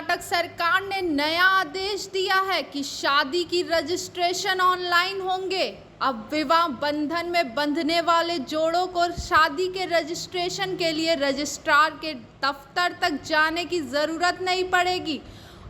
कर्नाटक सरकार ने नया आदेश दिया है कि शादी की रजिस्ट्रेशन ऑनलाइन होंगे। अब विवाह बंधन में बंधने वाले जोड़ों को शादी के रजिस्ट्रेशन के लिए रजिस्ट्रार के दफ्तर तक जाने की जरूरत नहीं पड़ेगी।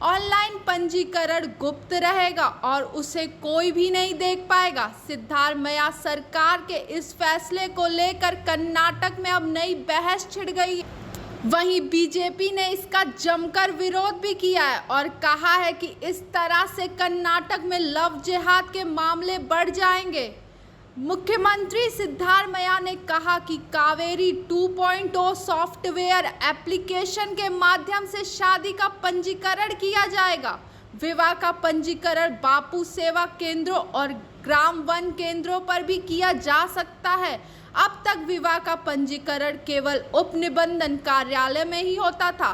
ऑनलाइन पंजीकरण गुप्त रहेगा और उसे कोई भी नहीं देख पाएगा। सिद्धारमैया सरकार के इस फैसले को लेकर कर्नाटक में अब नई बहस छिड़ गई है। वहीं बीजेपी ने इसका जमकर विरोध भी किया है और कहा है कि इस तरह से कर्नाटक में लव जिहाद के मामले बढ़ जाएंगे। मुख्यमंत्री सिद्धारमैया ने कहा कि कावेरी 2.0 सॉफ्टवेयर एप्लीकेशन के माध्यम से शादी का पंजीकरण किया जाएगा। विवाह का पंजीकरण बापू सेवा केंद्रों और ग्राम वन केंद्रों पर भी किया जा सकता है। अब तक विवाह का पंजीकरण केवल उप निबंधन कार्यालय में ही होता था।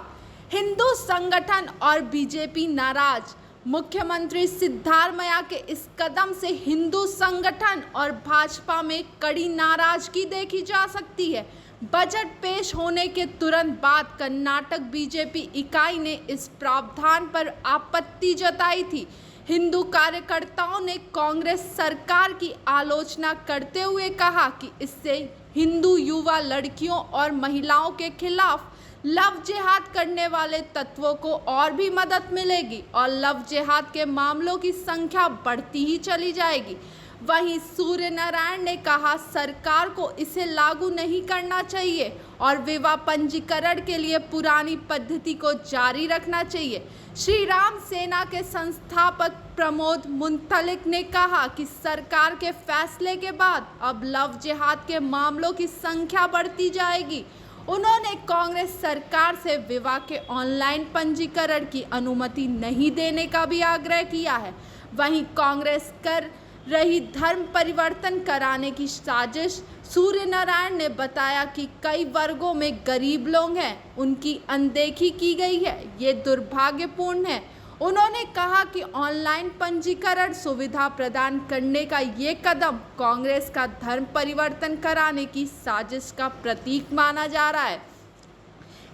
हिंदू संगठन और बीजेपी नाराज। मुख्यमंत्री सिद्धारमैया के इस कदम से हिंदू संगठन और भाजपा में कड़ी नाराजगी देखी जा सकती है। बजट पेश होने के तुरंत बाद कर्नाटक बीजेपी इकाई ने इस प्रावधान पर आपत्ति जताई थी। हिंदू कार्यकर्ताओं ने कांग्रेस सरकार की आलोचना करते हुए कहा कि इससे हिंदू युवा लड़कियों और महिलाओं के खिलाफ लव जिहाद करने वाले तत्वों को और भी मदद मिलेगी और लव जिहाद के मामलों की संख्या बढ़ती ही चली जाएगी। वहीं सूर्य नारायण ने कहा सरकार को इसे लागू नहीं करना चाहिए और विवाह पंजीकरण के लिए पुरानी पद्धति को जारी रखना चाहिए। श्री राम सेना के संस्थापक प्रमोद मुंतलिक ने कहा कि सरकार के फैसले के बाद अब लव जिहाद के मामलों की संख्या बढ़ती जाएगी। उन्होंने कांग्रेस सरकार से विवाह के ऑनलाइन पंजीकरण की अनुमति नहीं देने का भी आग्रह किया है। वहीं कांग्रेस कर रही धर्म परिवर्तन कराने की साजिश। सूर्य नारायण ने बताया कि कई वर्गों में गरीब लोग हैं, उनकी अनदेखी की गई है, ये दुर्भाग्यपूर्ण है। उन्होंने कहा कि ऑनलाइन पंजीकरण सुविधा प्रदान करने का ये कदम कांग्रेस का धर्म परिवर्तन कराने की साजिश का प्रतीक माना जा रहा है।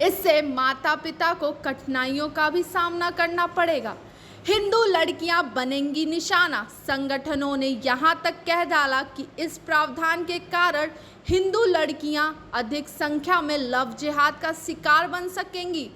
इससे माता पिता को कठिनाइयों का भी सामना करना पड़ेगा। हिंदू लड़कियां बनेंगी निशाना। संगठनों ने यहां तक कह डाला कि इस प्रावधान के कारण हिंदू लड़कियां अधिक संख्या में लव जिहाद का शिकार बन सकेंगी।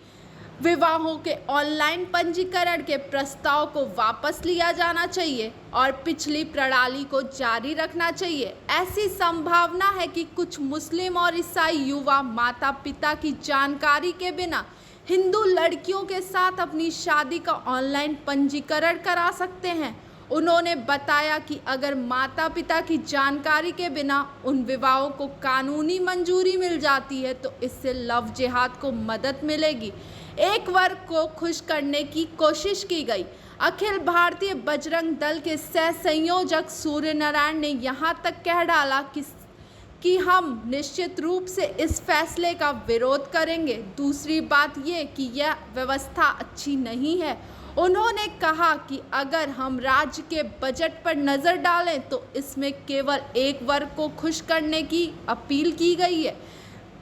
विवाहों के ऑनलाइन पंजीकरण के प्रस्ताव को वापस लिया जाना चाहिए और पिछली प्रणाली को जारी रखना चाहिए। ऐसी संभावना है कि कुछ मुस्लिम और ईसाई युवा माता पिता की जानकारी के बिना हिंदू लड़कियों के साथ अपनी शादी का ऑनलाइन पंजीकरण करा सकते हैं। उन्होंने बताया कि अगर माता पिता की जानकारी के बिना उन विवाहों को कानूनी मंजूरी मिल जाती है तो इससे लव जिहाद को मदद मिलेगी। एक वर्ग को खुश करने की कोशिश की गई। अखिल भारतीय बजरंग दल के सह संयोजक सूर्य नारायण ने यहां तक कह डाला कि हम निश्चित रूप से इस फैसले का विरोध करेंगे। दूसरी बात ये कि यह व्यवस्था अच्छी नहीं है। उन्होंने कहा कि अगर हम राज्य के बजट पर नज़र डालें तो इसमें केवल एक वर्ग को खुश करने की अपील की गई है।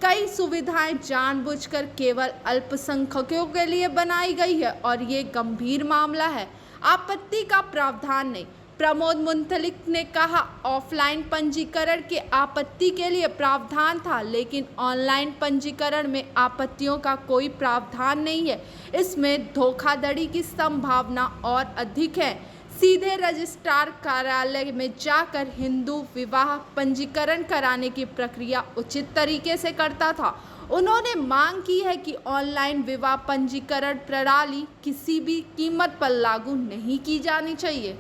कई सुविधाएं जानबूझकर केवल अल्पसंख्यकों के लिए बनाई गई है और ये गंभीर मामला है, आपत्ति का प्रावधान नहीं। प्रमोद मुंतलिक ने कहा ऑफलाइन पंजीकरण के आपत्ति के लिए प्रावधान था, लेकिन ऑनलाइन पंजीकरण में आपत्तियों का कोई प्रावधान नहीं है। इसमें धोखाधड़ी की संभावना और अधिक है। सीधे रजिस्ट्रार कार्यालय में जाकर हिंदू विवाह पंजीकरण कराने की प्रक्रिया उचित तरीके से करता था। उन्होंने मांग की है कि ऑनलाइन विवाह पंजीकरण प्रणाली किसी भी कीमत पर लागू नहीं की जानी चाहिए।